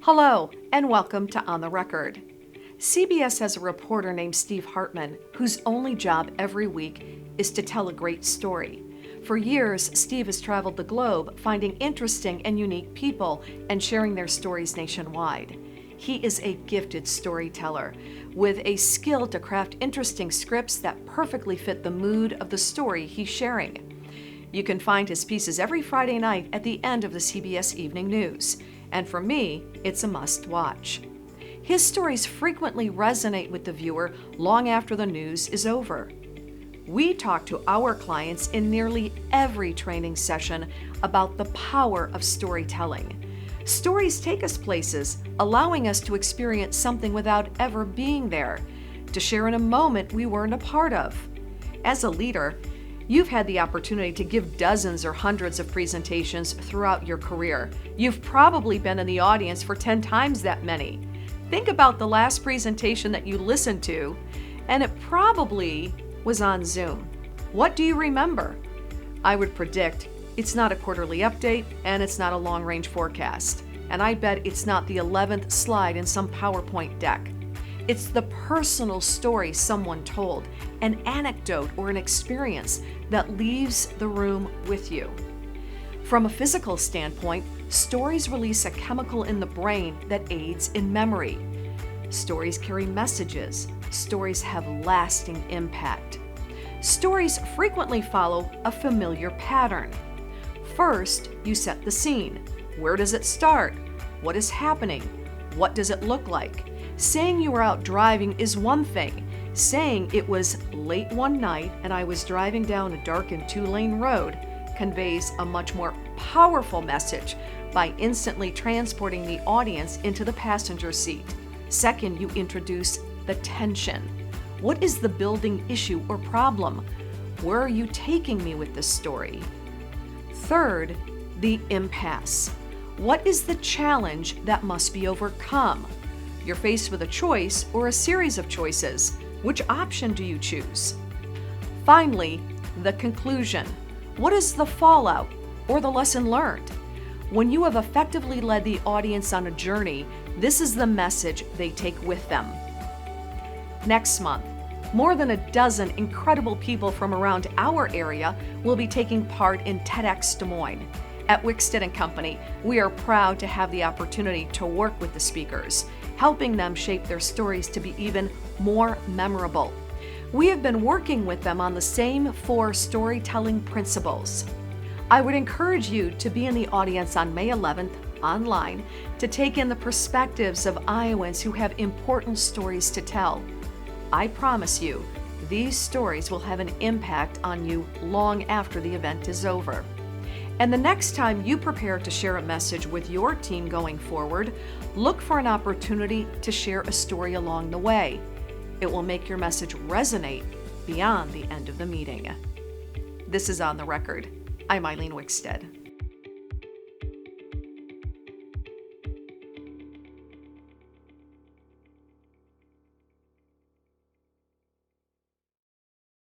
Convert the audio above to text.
Hello, and welcome to On the Record. CBS has a reporter named Steve Hartman, whose only job every week is to tell a great story. For years, Steve has traveled the globe, finding interesting and unique people and sharing their stories nationwide. He is a gifted storyteller with a skill to craft interesting scripts that perfectly fit the mood of the story he's sharing. You can find his pieces every Friday night at the end of the CBS Evening News. And for me, it's a must-watch. His stories frequently resonate with the viewer long after the news is over. We talk to our clients in nearly every training session about the power of storytelling. Stories take us places, allowing us to experience something without ever being there, to share in a moment we weren't a part of. As a leader, you've had the opportunity to give dozens or hundreds of presentations throughout your career. You've probably been in the audience for 10 times that many. Think about the last presentation that you listened to, and it probably was on Zoom. What do you remember? I would predict it's not a quarterly update, and it's not a long-range forecast. And I bet it's not the 11th slide in some PowerPoint deck. It's the personal story someone told, an anecdote or an experience that leaves the room with you. From a physical standpoint, stories release a chemical in the brain that aids in memory. Stories carry messages. Stories have lasting impact. Stories frequently follow a familiar pattern. First, you set the scene. Where does it start? What is happening? What does it look like? Saying you were out driving is one thing. Saying it was late one night and I was driving down a darkened 2-lane road conveys a much more powerful message by instantly transporting the audience into the passenger seat. Second, you introduce the tension. What is the building issue or problem? Where are you taking me with this story? Third, the impasse. What is the challenge that must be overcome? You're faced with a choice or a series of choices. Which option do you choose? Finally, the conclusion. What is the fallout or the lesson learned? When you have effectively led the audience on a journey, this is the message they take with them. Next month, more than a dozen incredible people from around our area will be taking part in TEDx Des Moines. At Wickstead & Company, we are proud to have the opportunity to work with the speakers, helping them shape their stories to be even more memorable. We have been working with them on the same 4 storytelling principles. I would encourage you to be in the audience on May 11th online to take in the perspectives of Iowans who have important stories to tell. I promise you, these stories will have an impact on you long after the event is over. And the next time you prepare to share a message with your team going forward, look for an opportunity to share a story along the way. It will make your message resonate beyond the end of the meeting. This is On the Record. I'm Eileen Wickstead.